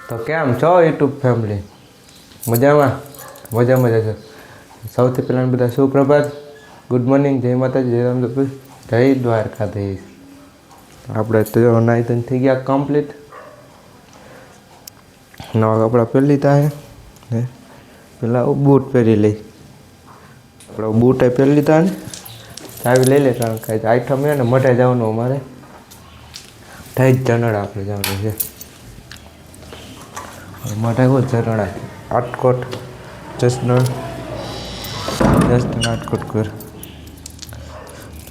તો કેમ છો યુટ્યુબ ફેમિલી? મજામાં મજામાં જશે. સૌથી પહેલાં બધા સુપ્રભાત, ગુડ મોર્નિંગ, જય માતાજી, જય રામદેવ, જય દ્વારકાધીશ. આપણે તો નાઈ ધોઈને થઈ ગયા કમ્પ્લીટ. નવા કપડાં પહેરી લીધા હે. પેલા બૂટ પહેરી લઈ. આપણે બૂટ પહેરી લીધા ને ચાવી લઈ લે, કારણ કે આઈટમ છે ને મઢે જવાનું અમારે. થઈ જ જનડા આપણે જવાનું છે મઢે. કોઈ ઝરણા આટકોટ જસદણ આટકોટ કર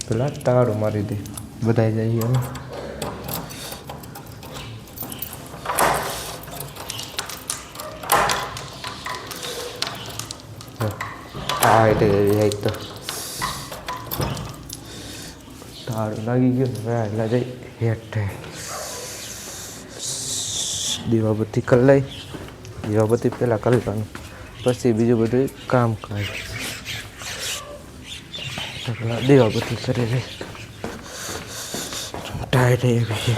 પેલા તાળું મારી દે. બધા જઈએ અમે. હા એટલે જાય તો તાળું લાગી ગયું ને એટલે જઈ હેઠે દીવાબત્તી કરી લઈ. દીવાબત્તી પહેલાં કરવાનું, પછી બીજું બધું કામ કાજ. દીવાબત્તી કરી લઈ. ટાઈટ એવી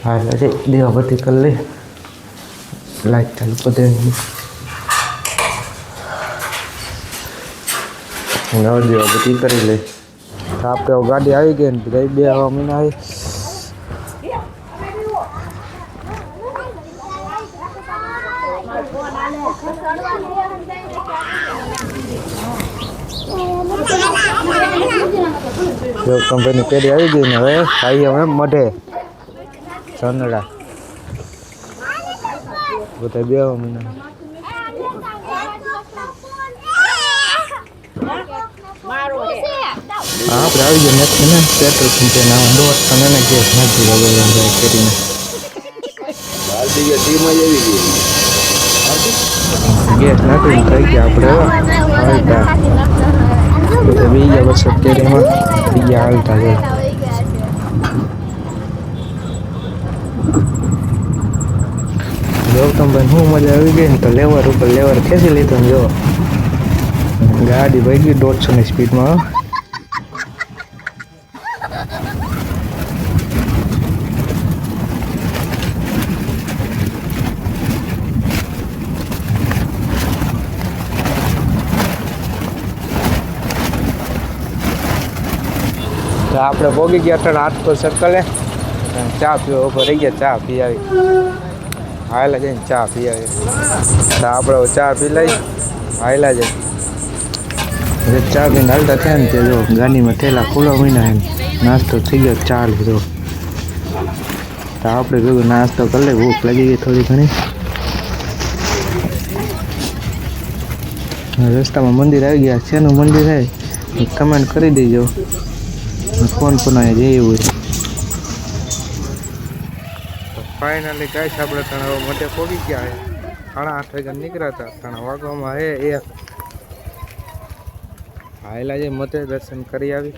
હાલ દીવાબત્તી કરી લઈ. લાઈટ ચાલુ કરી દેવાની. દીવાબત્તી કરી લઈ. આપણે ગાડી આવી ગઈ ને બધા 2 મહિના આવી. કંપની પેઢી આવી ગઈ ને હવે ખાઈએ અમે મઢે ચંદડા બધા 2 મહિના. આપણે આવી ગયા નથી ને પેટ્રોલ પંપે ના દોઢ તમે ને ગેસ નથી કરીને ગેસ નથી થઈ ગયા. આપણે હાલતા બીજા વર્ષ કેરીમાં બીજા હાલતા જાય. જો તમે શું મજા આવી ગઈ ને તો લેવર ઉપર લેવર ખેંચી લીધું ને જો ગાડી ભાઈ ગઈ 150 ની સ્પીડમાં. તો આપણે પોગી ગયા ત્રણ આટકોટ સર્કલે. ચા પીવા ઉપર રહી ગયા. ચા પી આવી હાયલા જઈને ચા પી આવી. તો આપણે ચા પી લઈ હાયલા જાય. ચા પીને હાલતા થયા ને તે જો ગાડીમાં થેલા ખુલ્લા મહિના નાસ્તો થઈ ગયો ચાલુ. જો તો આપણે ભેગું નાસ્તો કરી લઈએ. ભૂખ લાગી ગઈ થોડી ઘણી. રસ્તામાં મંદિર આવી ગયા. શેનું મંદિર છે કમેન્ટ કરી દેજો. ફોન પણ જઈએ હોય. ફાઇનલી ગાઈસ આપણે તણાવ માટે પહોંચી ગયા. 8:30 વાગ્યા નીકળ્યા હતા. તણાવ વાગવામાં હે 1. હાયલા જઈ મતે દર્શન કરી આવી.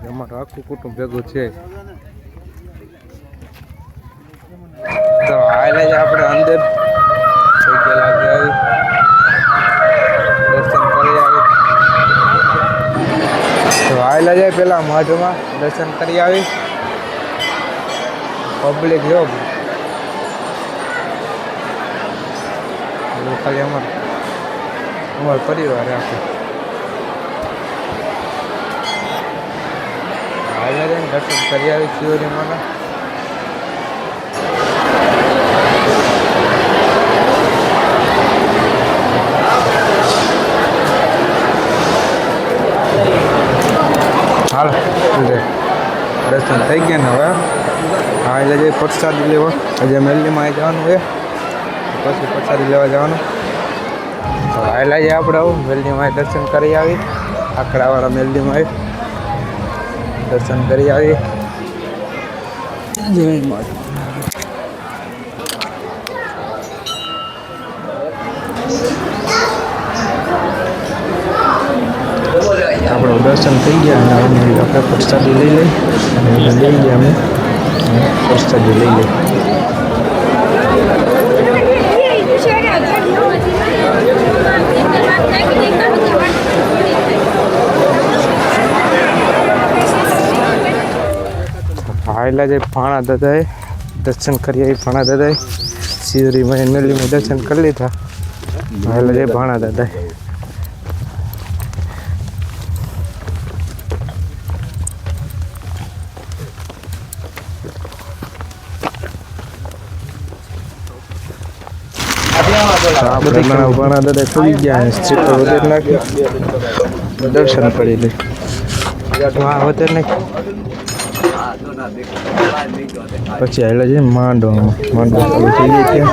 અમારું આખું કુટુંબ ભેગું છે. તો હાયલા જ આપણે અંદર દર્શન કરી આવી. તો આવેલા જાય પેલા મઢમાં દર્શન કરી આવી. પબ્લિક જો ખાલી અમારો પરિવાર આખો આવેલા જાય દર્શન કરી આવી શિવરીમાના. હાલ દર્શન થઈ ગયા ને હવે હા એટલે જઈ પ્રસાદી લેવા. હજી મેલડીમાં જવાનું છે, પછી પ્રસાદી લેવા જવાનું. તો આવેલા જઈએ આપણે આવું મેલડીમાં દર્શન કરી આવી. આખડાવાળા મેલડીમાં દર્શન કરી આવી. જય માતા. આપણું દર્શન થઈ ગયા અને આપણે પ્રસાદી લઈ લઈ ગયા. અમે પ્રસાદી લઈ લઈ. આવેલા છે ભાણા દાદાએ દર્શન કરીએ ભાણા દાદાએ શિવરી મેલી में દર્શન કરી લીધા આવેલા છે ભાણા દાદાએ ભાણા દાદા ખુલી ગયા સ્ટ્રીટ વગેરે નાખી દર્શન કરી લે હા વધે નહીં પછી આવેલા છે માંડો ચાલુ થઈ ગઈ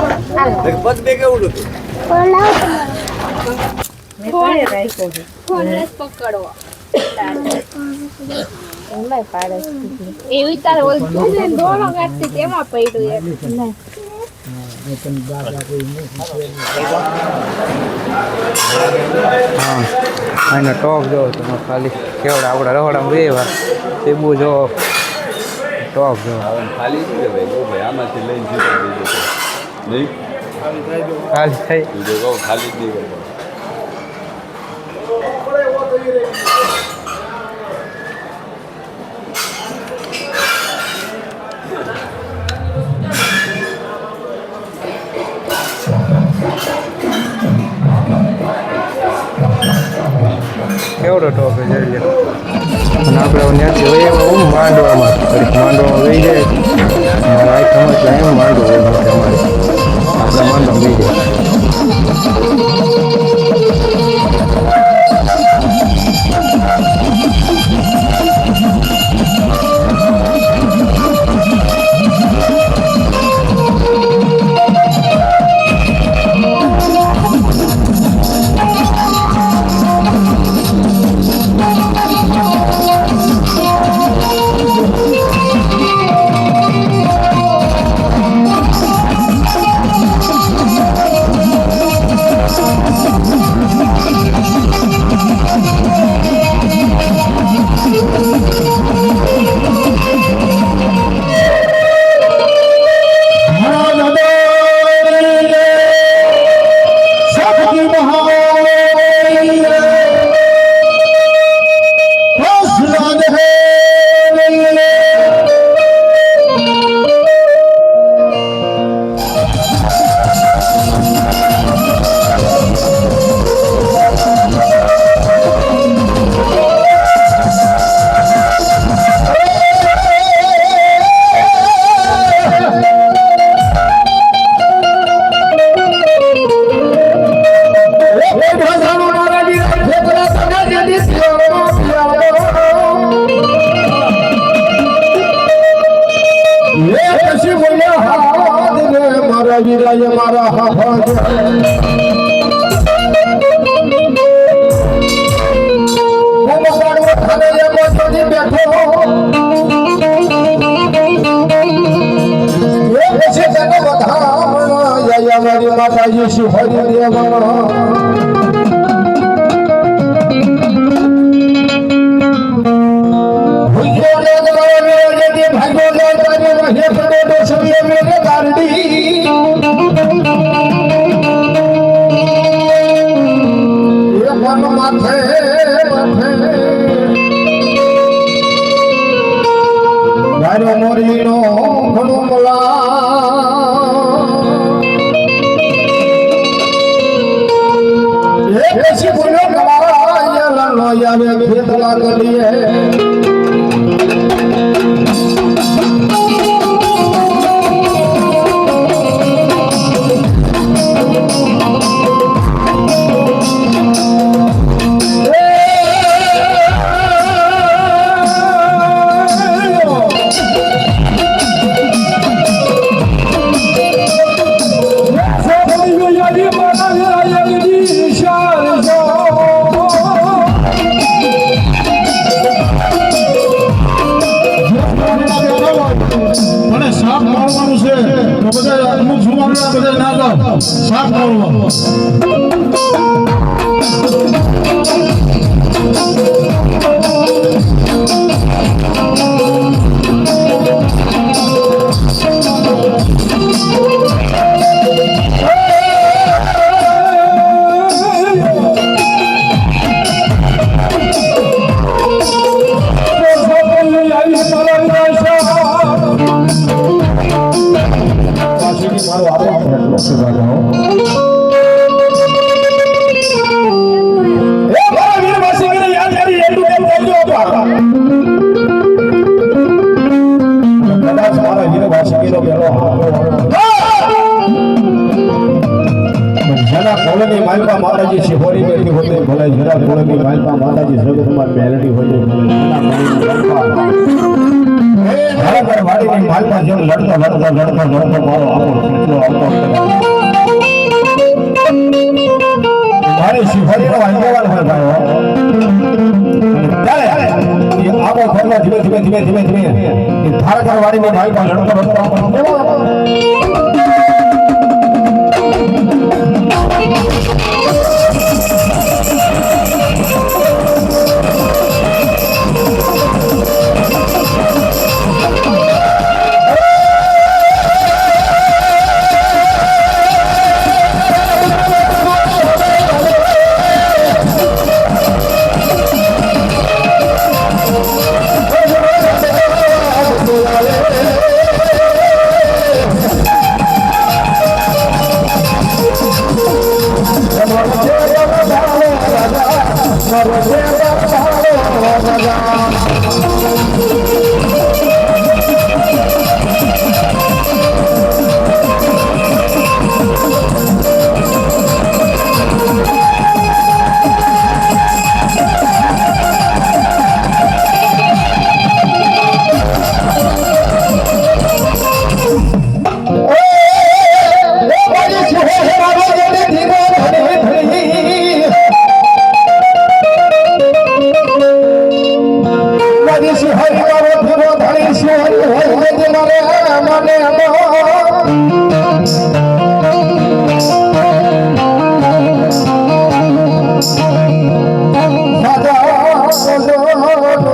હા એનો ટોપ જોવો તમે ખાલી કેવડા આપણા રહોડામાં વેવા એ બહુ જો ટોપ જો ખાલી શું ભાઈ આમાંથી લઈને નહીં ખાલી થઈ ખાલી જ નહીં કેવડો ટોપ છે અને આપણે ત્યાંથી વહી માંડવામાં વહી જાય મારા સમજ એમ માંડવો હોય અમારે આપણે માંડવામાં વહી જાય માતાજી શ્રી હરિદેવ મોરલીનો ઘણું ऐसी बोलो गवाया ललोया में खेत लागलिए साफ करो હોતે ભલે જરા કોળની માલપા માતાજી જગતમાં મેલડી હોતે ભલે એના મણીની માલપા ઘર વાડીની માલપા જેમ લડતો મારો આપણો કેટલો આવતો મારી શિફળીનો આગેવાન હોય ભાઈ ત્યારે એ આખો ઘરમાં ધીમે ધારકર વાડીની માલપા લડતો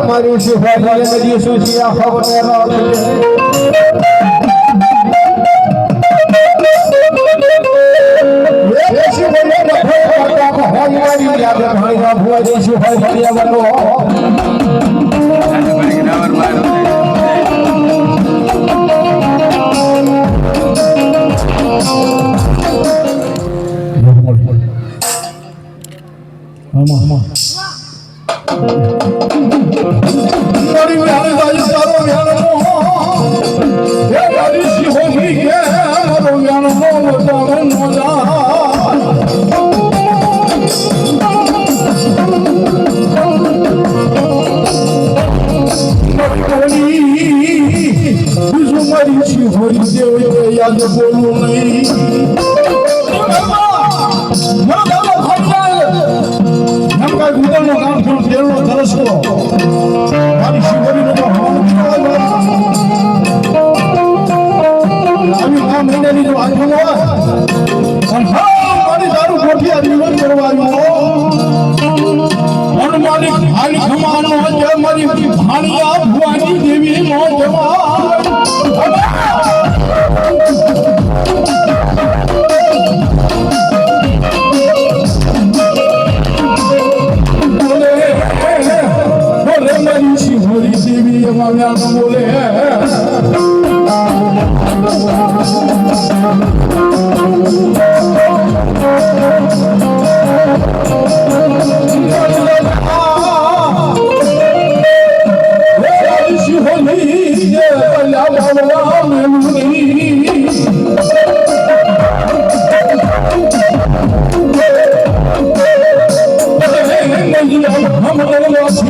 મારી શિફળીને સુશિયા ખબરે રાખજે યાદ બોલું નહીં કામ થોડું તેરનો ધરસો મારી શિવરીનો તો આવી 9 મહિનાની જો આંખો હોય મારી દારૂ ગોઠિયા જીવન કરવા આવ્યો માલિક હાલી ખમાનો જે મારી ભાણિયા ભુવાની દેવી નો જવા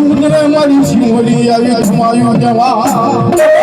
બોલે મારી શિવલી આવી ખમાયું જવા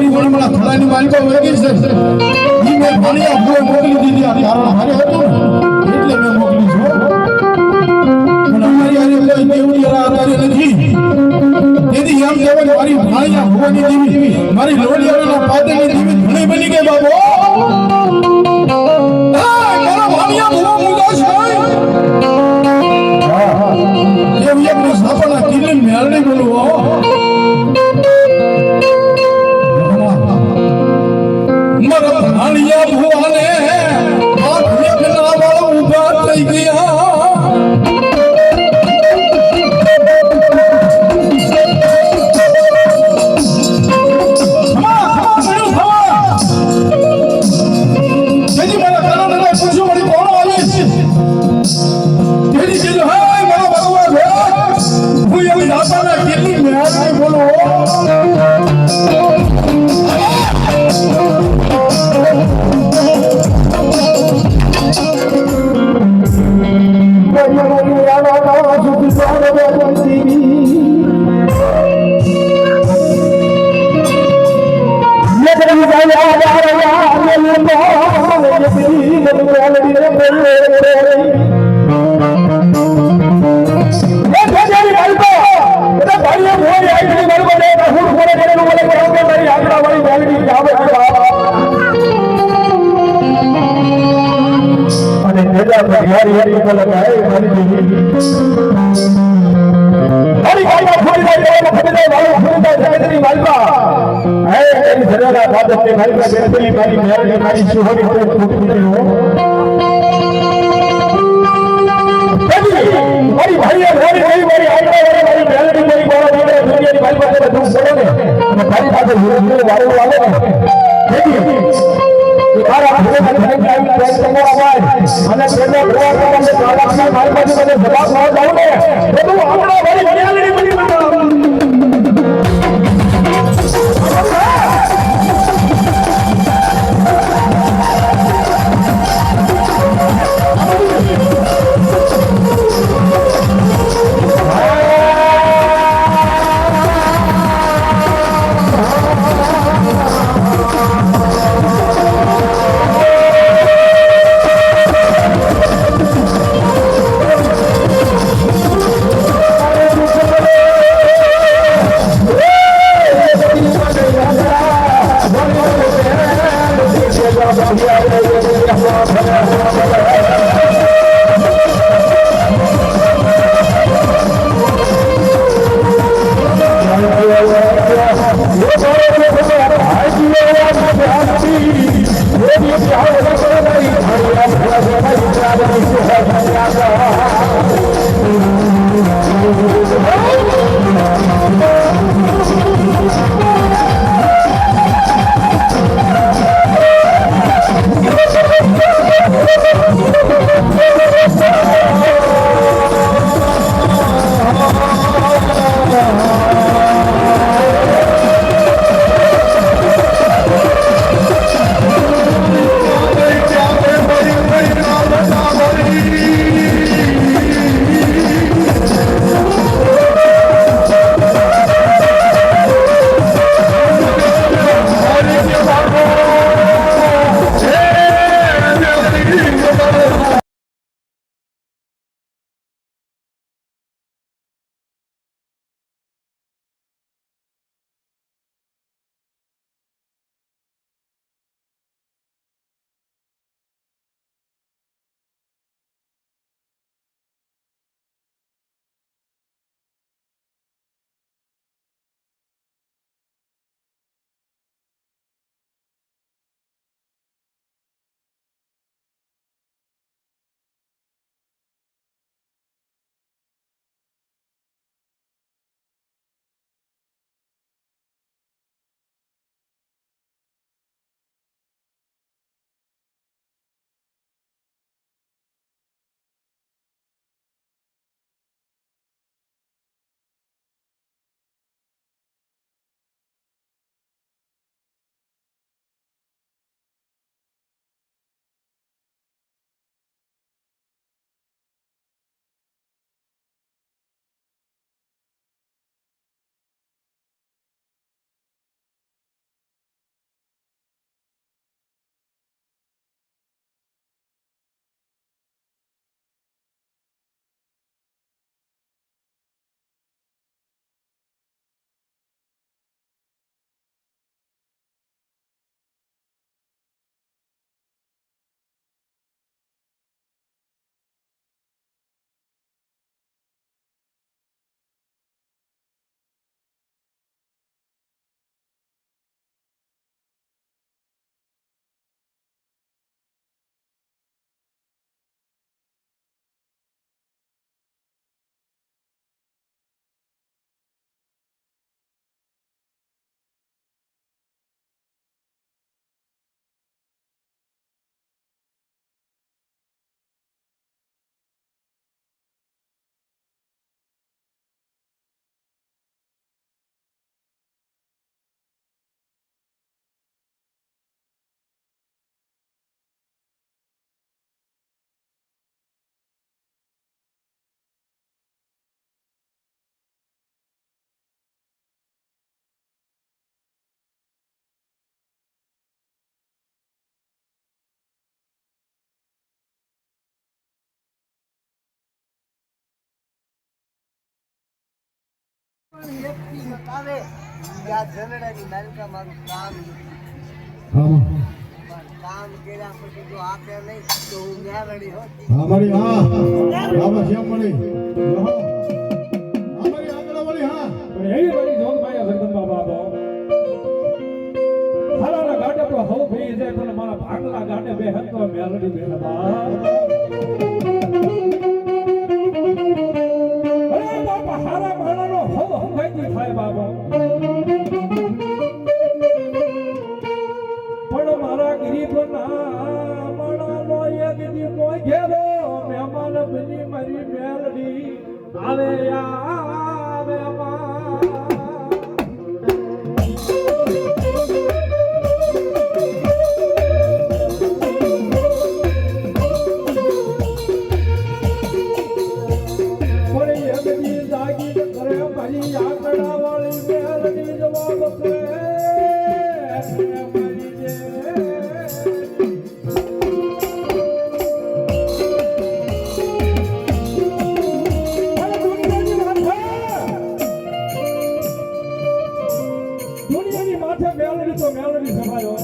મારી વણમણા ખડાની માલિકો વગી છે ઈ મેં ભાણિયા ભૂએ મોકલી દીધી આ કારણ મારે હતું એટલે મેં મોકલી છું પણ અમારી આરે કોઈ દેવડી અત્યારે નથી તેથી એમ કહેવાય મારી ભાણિયા ભૂવાની દેવી મારી લોડિયાના પાદરની દેવી ઘણી બની ગઈ બાબો મારા ભાણિયા ભૂવા મુદાસ હોય એમ એક સાપના કિલ્લે મેળડી બોલવો મારા ભાણિયા ભૂવાને આ ભેગના વાળા ઊભા થઈ ગયા કામ કર્યા પછી જો આપે નહીં તો હું ન્યાવડી હોત. હા મળી હા બસ એમ મળી હા મળી આગળ મળી હા પણ એવી બધી જોગમાયા જગદંબા બાબો હારાના ગાડે તો હવ ભઈ જાય પણ મારા ભાગલા ગાડે બે હંતો મેલડી મેલબા અરે બાપા હારા માણાનો હવ હંગાઈ થાય બાબા પણ મારા ગરીબના માણાનો એક દીનો ઘેરો મહેમાન બની મારી મેલડી આવે આવે માં દુનિયાની માથે મેલડી તો મેલડી સમાયો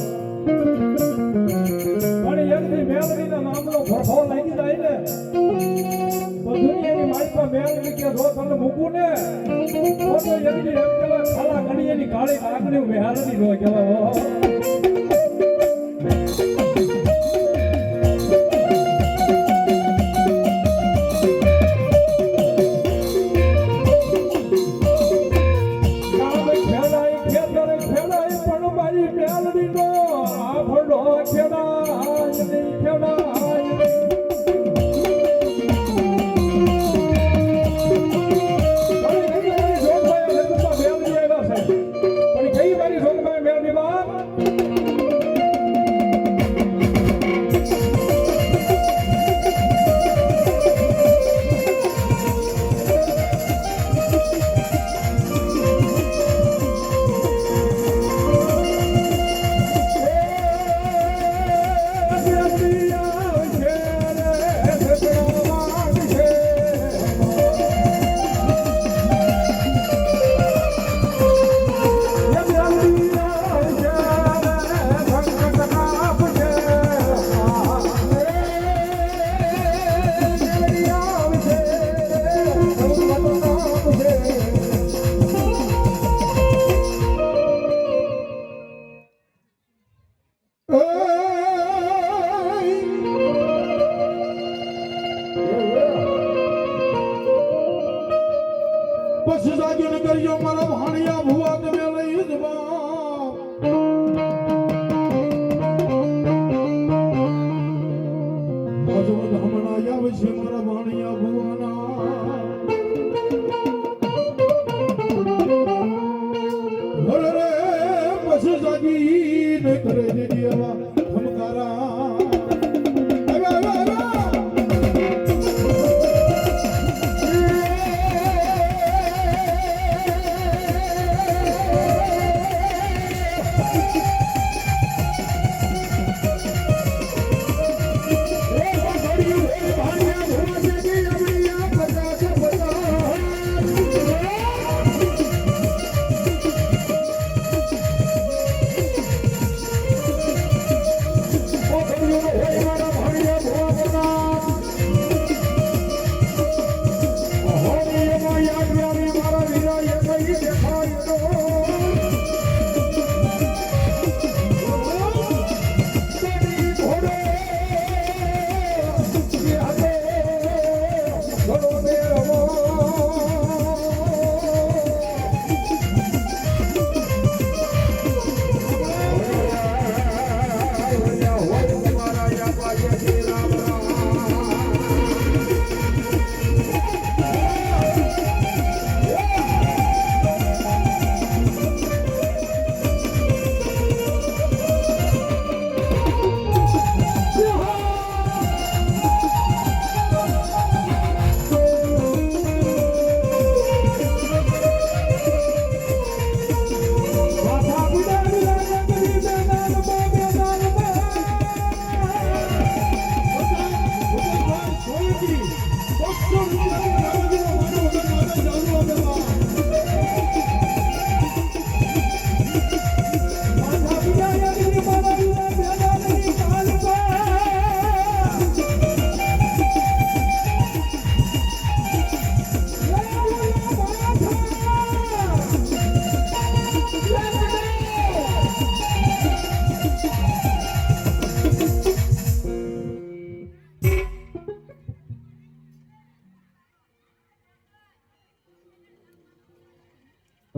પણ એકની મેલડીના નામનો ભરખો લાગી જાય ને તો દુનિયાની મારી પર મેલડી કે જો તને મૂકું ને તો એકની એમ કહેવાય ખાલા ગણીએની કાળી આંગળી મેલડી નો કહેવાય બસ જાગ્યો ને કરજો મારા ભાણિયા ભુવા તમે લઈ જ બાપ હજવત હમણાં આવે છે મારા ભાણિયા ભુવાના હરે રે બસ જાગી ને કરે ને દેવા ધમકારા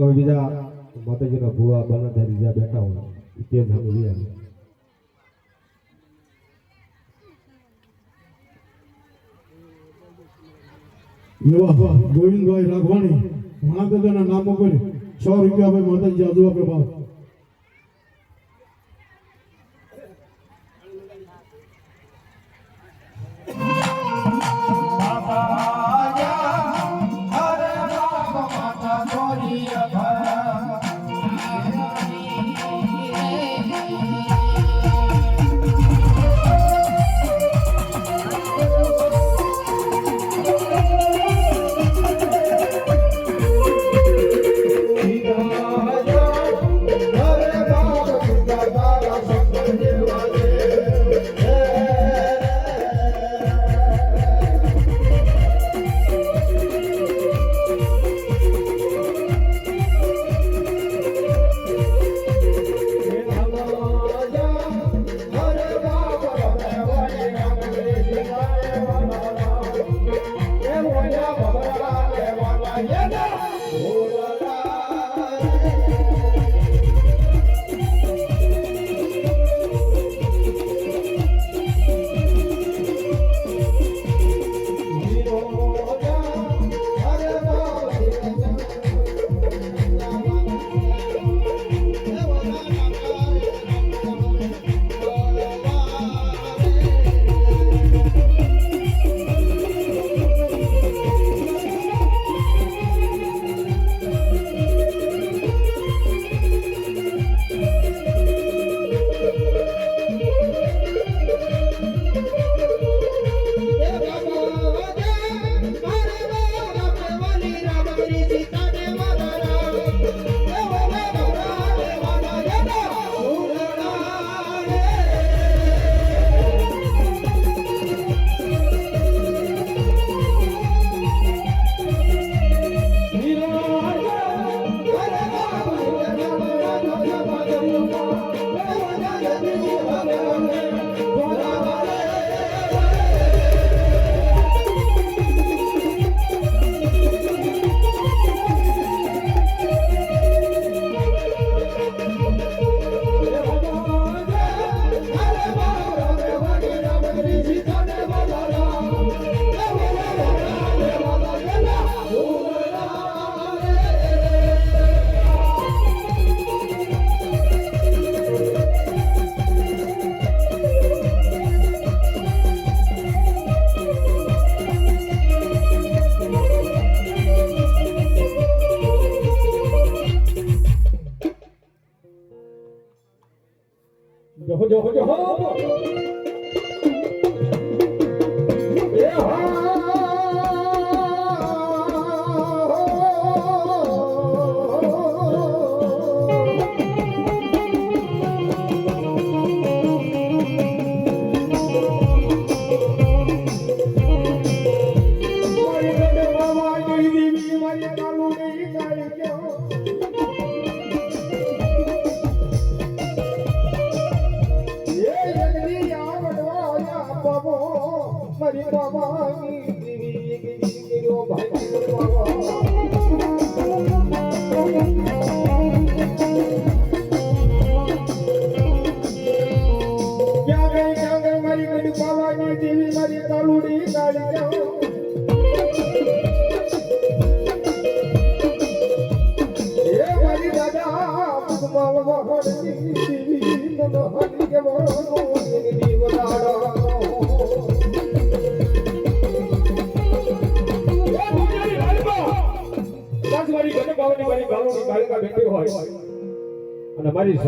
હવે બીજા માતાજીના ભુવા બનાધારી જ્યાં બેઠા હોય તે જ અમે રહ્યા. એવા ગોવિંદભાઈ રાઘવાણી ઘણા બધાના નામો પર 100 રૂપિયા ભાઈ માતાજી આજુ આપે બાપ. મારી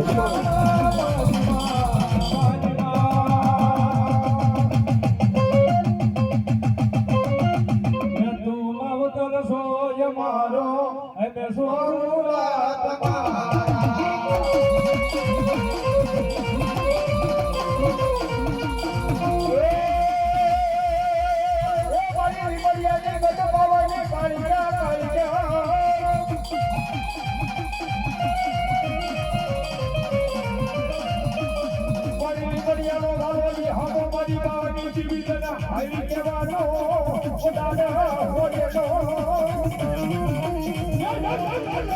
Hey,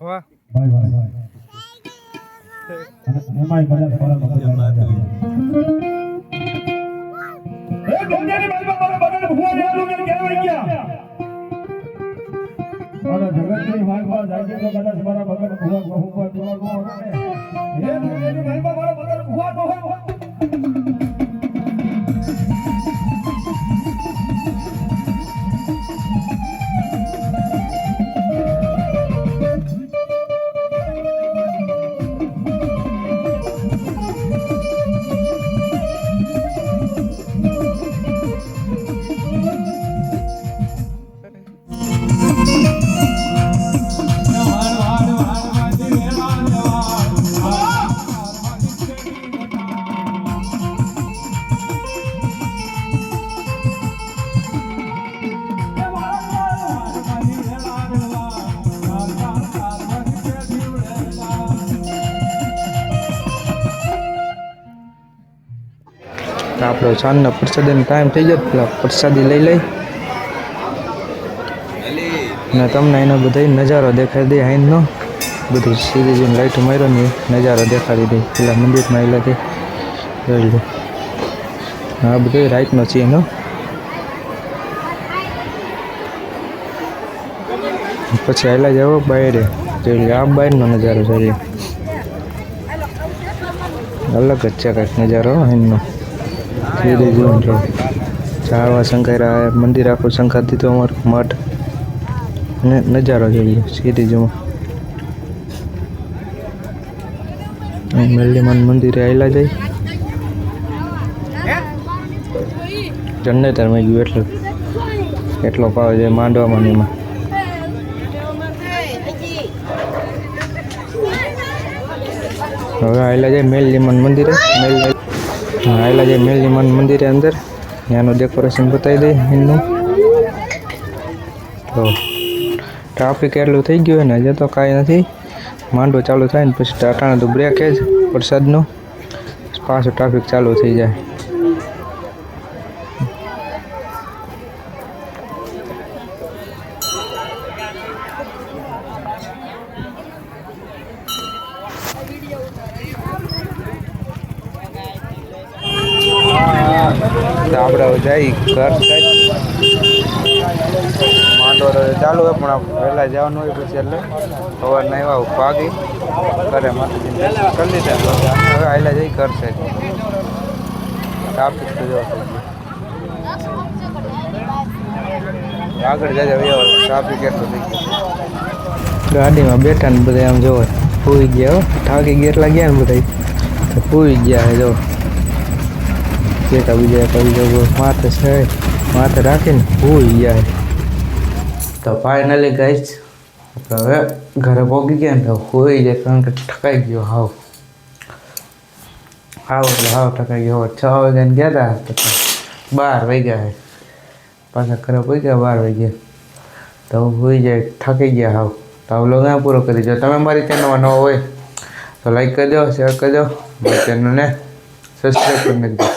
વાહ આપણો સાંજનો પ્રસાદીનો ટાઈમ થઈ ગયો પેલા પ્રસાદી લઈ લઈ અને તમને એનો બધો નજારો દેખાડી દે અહીંનો બધું સીધી જઈને લાઈટ માર્યો ને નજારો દેખાડી દે પેલા મંદિરમાં આવેલા તે જોઈ લો આ બધું રાઈટનો છે એનો પછી આવેલા જાવ બહાર જોઈ લો આ બહારનો નજારો જોઈ લો અલગ જ છે કંઈક નજારો અહીંનો ધીરે જોઈને જો ઝાડવા શંકાયરા મંદિર આખું શંકા દીધું અમારું મઠ ને નજારો જોઈએ સિરીઝમાં. મેલ્લીમાન મંદિરે આવેલા જાય જનરેટર માં ગયું એટલો પાવે છે માંડવામાં ને એમાં. હવે આવેલા જાય મેલ્લીમાન મંદિરે. આવેલા જાય મેલ્લીમાન મંદિરે અંદર. ત્યાંનું ડેકોરેશન બતાવી દે એમનું. તો ટ્રાફિક એટલું થઈ ગયું ને હજુ તો કાંઈ નથી. માંડવો ચાલુ થાય ને પછી ટાટાને તો બ્રેક જ વરસાદનો પાછું ટ્રાફિક ચાલુ થઈ જાય. તો આપણે હવે જઈ ઘર સાઈડ. માંડવો તો ચાલુ હોય પણ વહેલા જવાનું હોય પછી એટલે સવારના એવા ભાગી ઘરે માતાજીને દર્શન કરી લીધા. હવે આવેલા જઈ ઘર સાઈડ. ટ્રાફિક તો જોવા થઈ ગયું આગળ જાય ટ્રાફિક એટલું થઈ ગયું. ગાડીમાં બેઠા ને બધા આમ જોવે પૂરી ગયા થાકી ગયા એટલા ગયા ને બધા પૂરી ગયા હે જો બીજા માથે છે માથે રાખીને ભૂઈ ગયા. તો ફાઇનલી ગાઈસ હવે ઘરે પહોંચી ગયા ને તો હોઈ જાય કારણ કે ઠકાઈ ગયો હાવ ઠકાઈ ગયો. 6 વાગ્યાને ગયા હતા તો 12 વાગ્યા પાછા ઘરે પહોંચ્યા 12 વાગ્યા. તો હોઈ જાય થાકી ગયા હાવ. તો આ વ્લોગ અહીંયા પૂરો કરી દો. તમે મારી ચેનલમાં નવો હોય તો લાઈક કરજો, શેર કરજો, મારી ચેનલને સબસ્ક્રાઈબ કરી નાખજો.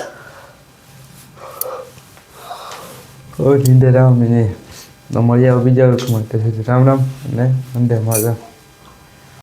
નીંદર આવે ને તો મળી આવો બીજા વર્ગમાં. રામ રામ અને વંદે માતરમ.